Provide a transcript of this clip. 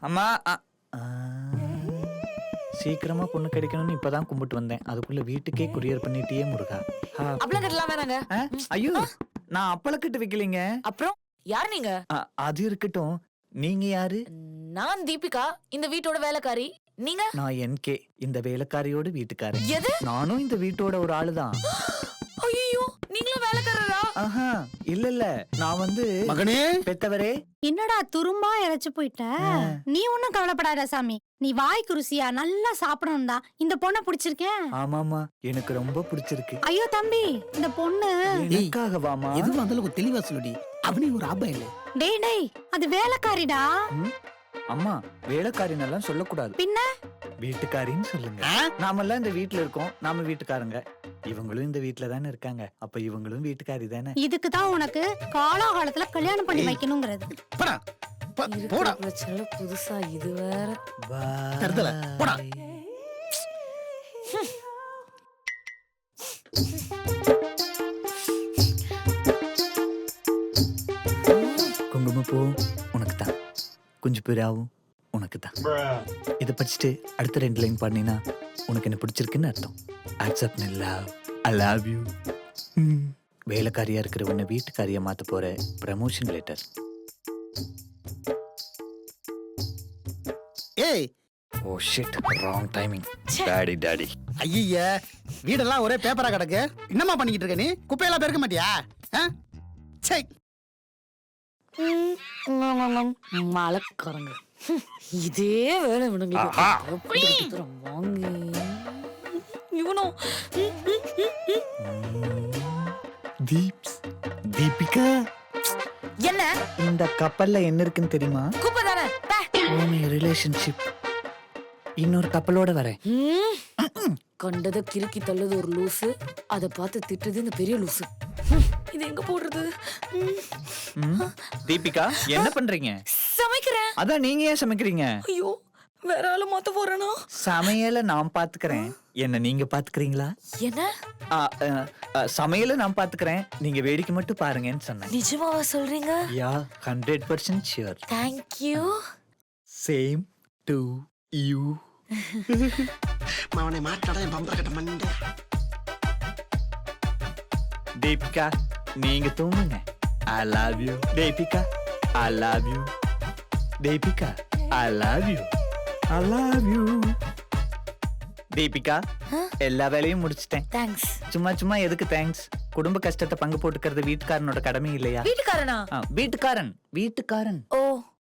அம்மா ஆ, சீக்கிரமா பொண்ணு கிடைக்கணும்னு இப்பதான் கும்பிட்டு வந்தேன். அதுக்குள்ள வீட்டுக்கே குரியர் பண்ணிட்டியே முருகா. ஆ, அப்பளம் கட்டலாம் வேணாங்க. ஆ, ஐயோ நான் அப்பளக்கிட்டு வைக்கலீங்க. அப்புறம் யார் நீங்க? அது இருக்கட்டும். நீங்க யாரு? நான் தீபிகா, இந்த வீட்டோட வேலைக்காரி. நீங்க? நான் என்கே, இந்த வேலைக்காரியோட வீட்டுக்காரன். எது? நானும் இந்த வீட்டோட ஒரு ஆளுதான். ஐயோ, நீங்களும் வேலைக்காரரா? ஆஹா, இல்ல நான் வந்து மகனே, பெத்தவரே. என்னடா துரும்பா இழைச்சு போயிட்ட? நீ ஒண்ணும் கவலைப்படாத சாமி. நீ வாய்க்கு ருசியா நல்லா சாப்பிடணும் தான் இந்த பொண்ணை பிடிச்சிருக்கேன். ஆமாமா, எனக்கு ரொம்ப பிடிச்சிருக்கு. ஐயோ தம்பி, இந்த பொண்ணு எனக்காக வாமா. எதுவும் அந்த அளவுக்கு தெளிவா சொல்லுடி. அவனே ஒரு ஆபா இல்ல. டேய் அது வேலைக்காரிடா. அம்மா, வேலைக்காரின்னெல்லாம் சொல்லக்கூடாது. பின்ன வீட்டுக்காரின்னு சொல்லுங்க. நாமெல்லாம் இந்த வீட்ல இருக்கோம், நாம வீட்டுக்காரங்க. இவங்களும் இந்த வீட்ல தானே இருக்காங்க, அப்ப இவங்களும் வீட்டுக்காரி தானே. இதுக்கு தான் உனக்கு காலாகாலத்துல கல்யாணம் பண்ணி வைக்கணுங்கிறது. போடா இருக்கிற போடா பிரச்சனை புதுசா இது வேற. தருதல, போடா. குங்குமப்பூ உனக்கு தான், குஞ்சு புறாவும் உனக்கு தான். இதை படிச்சுட்டு அடுத்த 2 லைன் பாடினா உனக்கு என்ன பிடிச்சிருக்குன்னு அர்த்தம். accept my love, I love you. வேலைக்காரியா இருக்கிறவன வீட்டுக்காரியா மாத்த போற ப்ரமோஷன் லெட்டர். ஏய், oh shit, wrong timing. Daddy ஐயா, வீடெல்லாம் ஒரே பேப்பரா கிடக்கு. என்னம்மா பண்ணிக்கிட்டு இருக்க நீ? குப்பையெல்லாம் பெருக்க மாட்டியா? சை, மலக்காரங்க. இதே வேலை இவனுங்களுக்கு. வாங்க இவனும். தீபிகா, என்ன இந்த கப்பல்ல என்ன இருக்குன்னு தெரியுமா? குப்பை தானே? ரிலேஷன்ஷிப். இன்னொரு கப்பலோட வரேன். கண்டத கிறுக்கி தள்ளது ஒரு லூசு, அத பார்த்து திட்டுது இந்த பெரிய லூசு. இது எங்க போடுறது? தீபிகா, என்ன பண்றீங்க? சமைக்கிறேன். அதான், நீங்க ஏன் சமைக்கிறீங்க? ஐயோ, வேற ஆளு மாத்த போறேனா? சமையல நான் பாத்துக்கிறேன், என்ன நீங்க பாத்துக்கிறீங்களா? என்ன? சமையல நான் பாத்துக்கிறேன், நீங்க வேடிக்கை மட்டும் பாருங்கன்னு சொன்னேன். நிஜமாவா சொல்றீங்க? யா, 100% sure. Thank you. Same to you. அவனை மாட்டாடா என் பம்பர கட்ட மண்ட. தீபிகா, நீங்க தூங்குங்க. I love you Deepika, I love you Deepika, I love you, I love you. Deepika, எல்லா வேலையும் முடிச்சிட்டேன். தேங்க்ஸ். சும்மா எதுக்கு தேங்க்ஸ்? குடும்ப கஷ்டத்தை பங்கு போட்டுக்கிறது வீட்டுக்காரனோட கடமை இல்லையா? வீட்டுக்காரனா? வீட்டுக்காரன். ஓ,